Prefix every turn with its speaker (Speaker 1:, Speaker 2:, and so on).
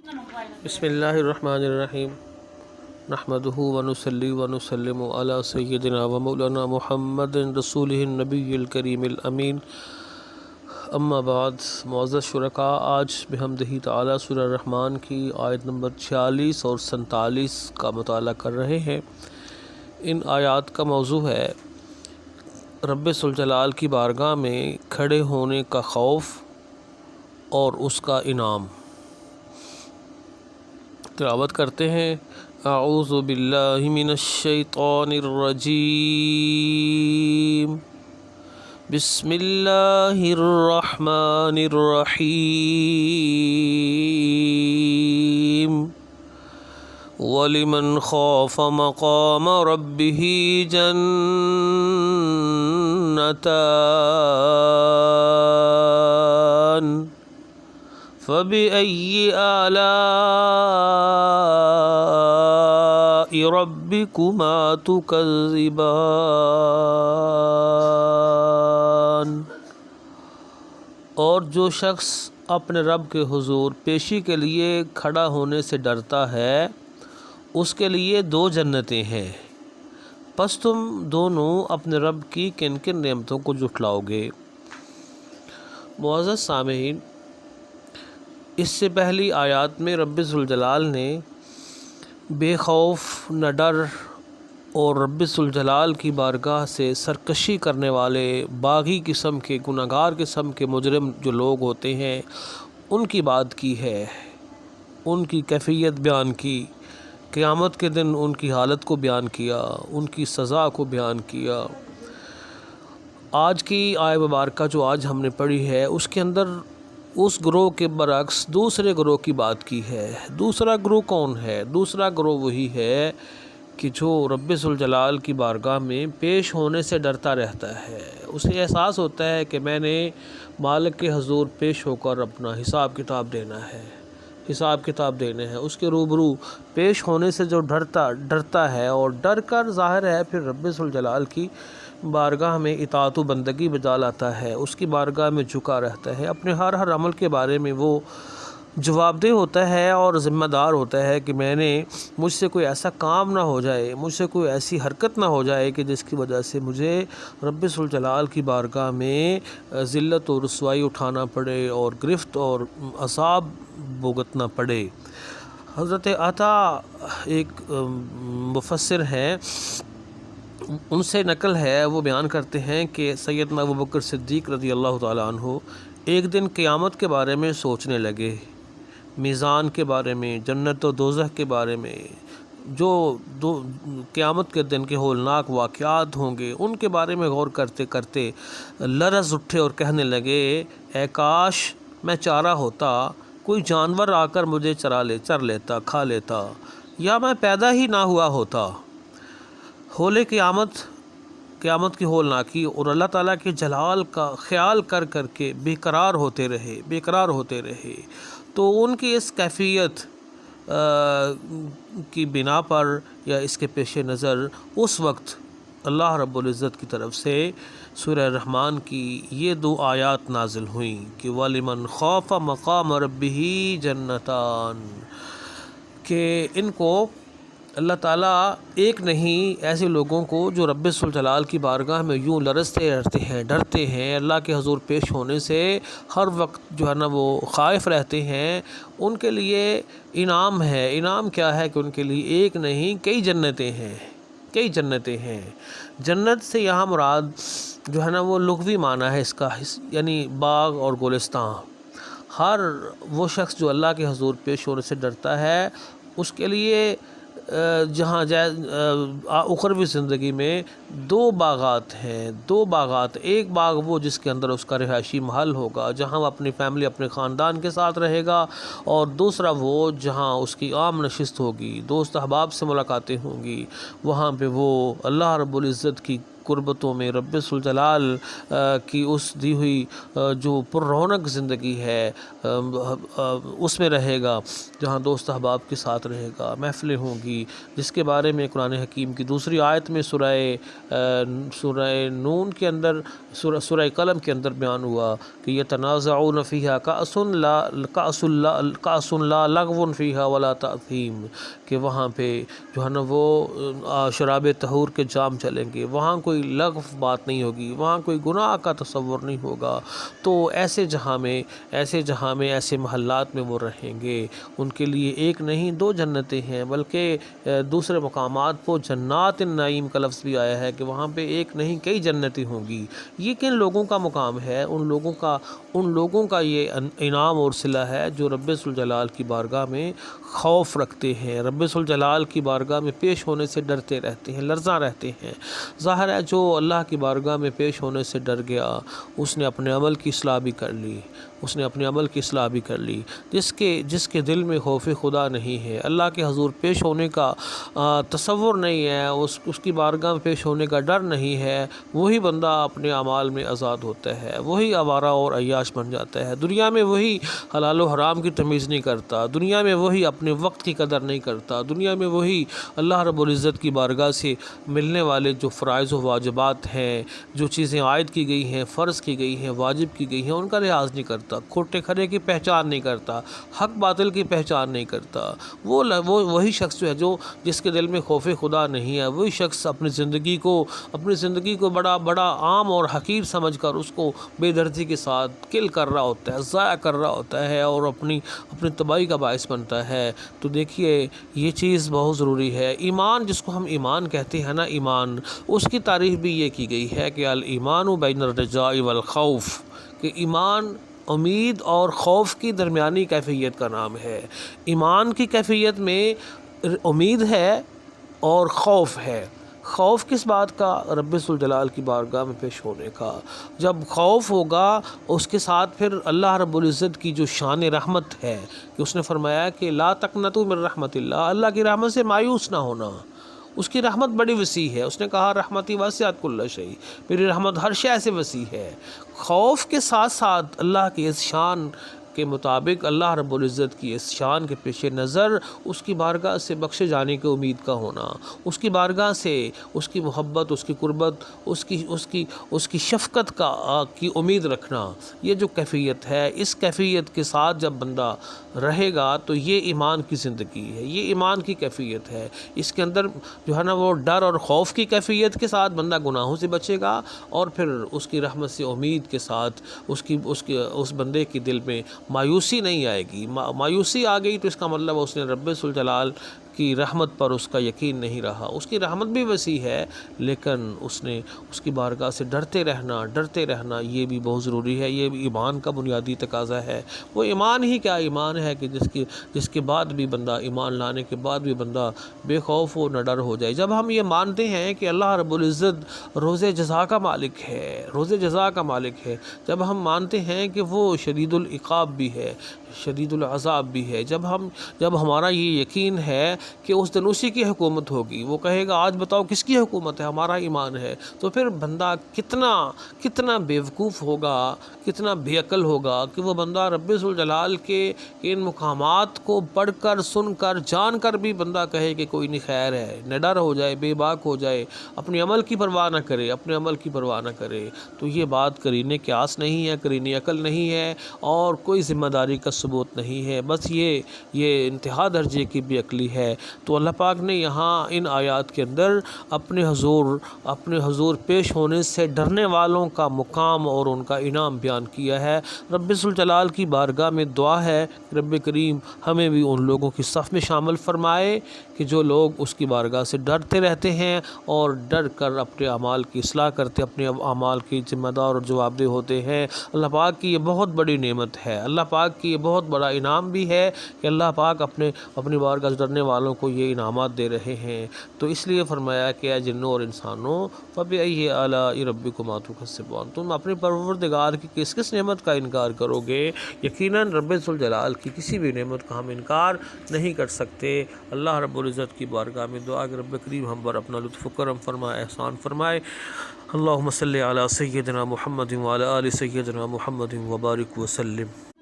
Speaker 1: بسم اللہ الرحمن الرحیم نحمدہ ونصلی ونسلم علی سیدنا و مولانا محمد رسولہ النبی الکریم الامین، اما بعد۔ معزز شرکاء، آج بحمدہ تعالی سورہ الرحمن کی آیت نمبر 46 اور 47 کا مطالعہ کر رہے ہیں۔ ان آیات کا موضوع ہے رب ذوالجلال کی بارگاہ میں کھڑے ہونے کا خوف اور اس کا انعام۔ تلاوت کرتے ہیں۔ اعوذ باللہ من الشیطان الرجیم، بسم اللہ الرحمن الرحیم۔ وَلِمَنْ خَافَ مَقَامَ رَبِّهِ جَنَّتَانِ فَبِأَيِّ آلَاءِ رَبِّكُمَا تُكَذِّبَانِ۔ اور جو شخص اپنے رب کے حضور پیشی کے لیے کھڑا ہونے سے ڈرتا ہے، اس کے لیے 2 جنتیں ہیں، پس تم دونوں اپنے رب کی کن کن نعمتوں کو جھٹلاؤ گے؟ معزز سامعین، اس سے پہلی آیات میں رب ذوالجلال نے بے خوف نہ ڈر اور رب ذوالجلال کی بارگاہ سے سرکشی کرنے والے باغی قسم کے گناہگار قسم کے مجرم جو لوگ ہوتے ہیں ان کی بات کی ہے، ان کی کیفیت بیان کی، قیامت کے دن ان کی حالت کو بیان کیا، ان کی سزا کو بیان کیا۔ آج کی آیت مبارکہ جو آج ہم نے پڑھی ہے، اس کے اندر اس گروہ کے برعکس دوسرے گروہ کی بات کی ہے۔ دوسرا گروہ کون ہے؟ دوسرا گروہ وہی ہے کہ جو رب ذوالجلال کی بارگاہ میں پیش ہونے سے ڈرتا رہتا ہے۔ اسے احساس ہوتا ہے کہ میں نے مالک کے حضور پیش ہو کر اپنا حساب کتاب دینا ہے، حساب کتاب دینے ہیں۔ اس کے روبرو پیش ہونے سے جو ڈرتا ہے اور ڈر کر ظاہر ہے پھر رب ذوالجلال کی بارگاہ میں اطاعت و بندگی بجا لاتا ہے، اس کی بارگاہ میں جھکا رہتا ہے، اپنے ہر عمل کے بارے میں وہ جواب دہ ہوتا ہے اور ذمہ دار ہوتا ہے کہ مجھ سے کوئی ایسا کام نہ ہو جائے، مجھ سے کوئی ایسی حرکت نہ ہو جائے کہ جس کی وجہ سے مجھے رب ذوالجلال کی بارگاہ میں ذلت و رسوائی اٹھانا پڑے اور گرفت اور عذاب بھگتنا پڑے۔ حضرت عطا ایک مفسر ہیں، ان سے نقل ہے، وہ بیان کرتے ہیں کہ سیدنا ابوبکر صدیق رضی اللہ تعالیٰ عنہ ایک دن قیامت کے بارے میں سوچنے لگے، میزان کے بارے میں، جنت و دوزخ کے بارے میں، جو قیامت کے دن کے ہولناک واقعات ہوں گے ان کے بارے میں غور کرتے کرتے لرز اٹھے اور کہنے لگے، اے کاش میں چارہ ہوتا، کوئی جانور آ کر مجھے چر لیتا، کھا لیتا، یا میں پیدا ہی نہ ہوا ہوتا۔ ہولے قیامت کی ہولناکی اور اللہ تعالیٰ کے جلال کا خیال کر کے بے قرار ہوتے رہے، تو ان کی اس کیفیت کی بنا پر یا اس کے پیش نظر اس وقت اللہ رب العزت کی طرف سے سورہ الرحمن کی یہ 2 آیات نازل ہوئیں کہ وَلِمَنْ خَافَ مَقَامَ رَبِّهِ جَنَّتَانِ، کہ ان کو اللہ تعالیٰ ایک نہیں ایسے لوگوں کو جو رب ذوالجلال کی بارگاہ میں یوں لرزتے رہتے ہیں، ڈرتے ہیں، اللہ کے حضور پیش ہونے سے ہر وقت جو ہے نا وہ خائف رہتے ہیں، ان کے لیے انعام ہے۔ انعام کیا ہے کہ ان کے لیے ایک نہیں کئی جنتیں ہیں۔ جنت سے یہاں مراد جو ہے نا وہ لغوی معنی ہے اس کا، یعنی باغ اور گلستان۔ ہر وہ شخص جو اللہ کے حضور پیش ہونے سے ڈرتا ہے اس کے لیے جہاں اخروی زندگی میں 2 باغات ہیں، ایک باغ وہ جس کے اندر اس کا رہائشی محل ہوگا، جہاں وہ اپنی فیملی اپنے خاندان کے ساتھ رہے گا، اور دوسرا وہ جہاں اس کی عام نشست ہوگی، دوست احباب سے ملاقاتیں ہوں گی، وہاں پہ وہ اللہ رب العزت کی قربتوں میں رب ذوالجلال کی اس دی ہوئی جو پر رونق زندگی ہے اس میں رہے گا، جہاں دوست احباب کے ساتھ رہے گا، محفلیں ہوں گی، جس کے بارے میں قرآن حکیم کی دوسری آیت میں سورہ نون کے اندر، سورہ قلم کے اندر بیان ہوا کہ یتنازعون فیہا کأس لا لغو فیہا ولا تأثیم، کہ وہاں پہ جو ہے نا وہ شراب طہور کے جام چلیں گے، وہاں کوئی لغو بات نہیں ہوگی، وہاں کوئی گناہ کا تصور نہیں ہوگا۔ تو ایسے جہاں میں ایسے محلات میں وہ رہیں گے، ان کے لیے ایک نہیں دو جنتیں ہیں، بلکہ دوسرے مقامات پر جنات النعیم کا لفظ بھی آیا ہے کہ وہاں پہ ایک نہیں کئی جنتیں ہوں گی۔ یہ کن لوگوں کا مقام ہے؟ ان لوگوں کا یہ انعام اور صلہ ہے جو رب ذوالجلال کی بارگاہ میں خوف رکھتے ہیں، رب ذوالجلال کی بارگاہ میں پیش ہونے سے ڈرتے رہتے ہیں، لرزاں رہتے ہیں۔ ظاہر ہے جو اللہ کی بارگاہ میں پیش ہونے سے ڈر گیا، اس نے اپنے عمل کی اصلاح بھی کر لی، جس کے دل میں خوف خدا نہیں ہے، اللہ کے حضور پیش ہونے کا تصور نہیں ہے، اس کی بارگاہ میں پیش ہونے کا ڈر نہیں ہے، وہی بندہ اپنے اعمال میں آزاد ہوتا ہے، وہی آوارہ اور عیاش بن جاتا ہے۔ دنیا میں وہی حلال و حرام کی تمیز نہیں کرتا، دنیا میں وہی اپنے وقت کی قدر نہیں کرتا، دنیا میں وہی اللہ رب العزت کی بارگاہ سے ملنے والے جو فرائض و واجبات ہیں، جو چیزیں عائد کی گئی ہیں، فرض کی گئی ہیں، واجب کی گئی ہیں، ان کا لحاظ نہیں کرتا، کھوٹے کھرے کی پہچان نہیں کرتا، حق باطل کی پہچان نہیں کرتا۔ وہی شخص جو ہے جس کے دل میں خوف خدا نہیں ہے، وہی شخص اپنی زندگی کو بڑا عام اور حقیر سمجھ کر اس کو بے دردی کے ساتھ کل کر رہا ہوتا ہے، ضائع کر رہا ہوتا ہے اور اپنی تباہی کا باعث بنتا ہے۔ تو دیکھیے یہ چیز بہت ضروری ہے۔ ایمان جس کو ہم ایمان کہتے ہیں نا، ایمان، اس کی تعریف بھی یہ کی گئی ہے کہ الایمان بین الرجاء والخوف، کہ ایمان امید اور خوف کی درمیانی کیفیت کا نام ہے۔ ایمان کی کیفیت میں امید ہے اور خوف ہے۔ خوف کس بات کا؟ رب ذوالجلال کی بارگاہ میں پیش ہونے کا۔ جب خوف ہوگا اس کے ساتھ پھر اللہ رب العزت کی جو شان رحمت ہے کہ اس نے فرمایا کہ لا تقنطوا من رحمت اللہ، اللہ کی رحمت سے مایوس نہ ہونا، اس کی رحمت بڑی وسیع ہے۔ اس نے کہا رحمتی واسعت کل شیء، میری رحمت ہر شے سے وسیع ہے۔ خوف کے ساتھ ساتھ اللہ کی اس شان کے مطابق، اللہ رب العزت کی اس شان کے پیش نظر اس کی بارگاہ سے بخشے جانے کی امید کا ہونا، اس کی بارگاہ سے اس کی محبت، اس کی قربت، اس کی شفقت کی امید رکھنا، یہ جو کیفیت ہے، اس کیفیت کے ساتھ جب بندہ رہے گا تو یہ ایمان کی زندگی ہے، یہ ایمان کی کیفیت ہے۔ اس کے اندر جو ہے نا وہ ڈر اور خوف کی کیفیت کے ساتھ بندہ گناہوں سے بچے گا، اور پھر اس کی رحمت سے امید کے ساتھ اس بندے کے دل میں مایوسی نہیں آئے گی۔ مایوسی آ گئی تو اس کا مطلب اس نے رب ذوالجلال کی رحمت پر اس کا یقین نہیں رہا۔ اس کی رحمت بھی وسیع ہے، لیکن اس نے اس کی بارگاہ سے ڈرتے رہنا یہ بھی بہت ضروری ہے۔ یہ بھی ایمان کا بنیادی تقاضا ہے۔ وہ ایمان ہی کیا ایمان ہے کہ جس کے بعد بھی بندہ، ایمان لانے کے بعد بھی بندہ بے خوف و نہ ڈر ہو جائے۔ جب ہم یہ مانتے ہیں کہ اللہ رب العزت روز جزا کا مالک ہے، جب ہم مانتے ہیں کہ وہ شدید العقاب بھی ہے، شدید العذاب بھی ہے، جب ہمارا یہ یقین ہے کہ اس دن اسی کی حکومت ہوگی، وہ کہے گا آج بتاؤ کس کی حکومت ہے، ہمارا ایمان ہے، تو پھر بندہ کتنا بیوقوف ہوگا، کتنا بے عقل ہوگا کہ وہ بندہ رب ذوالجلال کے ان مقامات کو پڑھ کر، سن کر، جان کر بھی بندہ کہے کہ کوئی نہیں، خیر ہے، نڈر ہو جائے، بے باک ہو جائے، اپنے عمل کی پرواہ نہ کرے، تو یہ بات قرینِ قیاس نہیں ہے، قرینِ عقل نہیں ہے، اور کوئی ذمہ داری کا ثبوت نہیں ہے، بس یہ انتہا درجے کی بے عقلی ہے۔ تو اللہ پاک نے یہاں ان آیات کے اندر اپنے حضور پیش ہونے سے ڈرنے والوں کا مقام اور ان کا انعام بیان کیا ہے۔ رب ذوالجلال کی بارگاہ میں دعا ہے رب کریم ہمیں بھی ان لوگوں کی صف میں شامل فرمائے کہ جو لوگ اس کی بارگاہ سے ڈرتے رہتے ہیں اور ڈر کر اپنے اعمال کی اصلاح کرتے، اپنے اعمال کی ذمہ دار اور جواب دہ ہوتے ہیں۔ اللہ پاک کی یہ بہت بڑی نعمت ہے، اللہ پاک کی یہ بہت بڑا انعام بھی ہے کہ اللہ پاک اپنی بارگاہ سے ڈرنے والوں والوں کو یہ انعامات دے رہے ہیں، تو اس لیے فرمایا کہ اے جنوں اور انسانوں فَبِأَيِّ آلَاءِ رَبِّكُمَا تُكَذِّبَانِ، تم اپنے پروردگار کی کس کس نعمت کا انکار کرو گے؟ یقیناً رب ذوالجلال کی کسی بھی نعمت کا ہم انکار نہیں کر سکتے۔ اللہ رب العزت کی بارگاہ میں دعا کہ رب کریم ہم پر اپنا لطف و کرم فرمائے، احسان فرمائے۔ اللہم صلی علی سیدنا محمد وعلی آل سیدنا محمد وبارک وسلم۔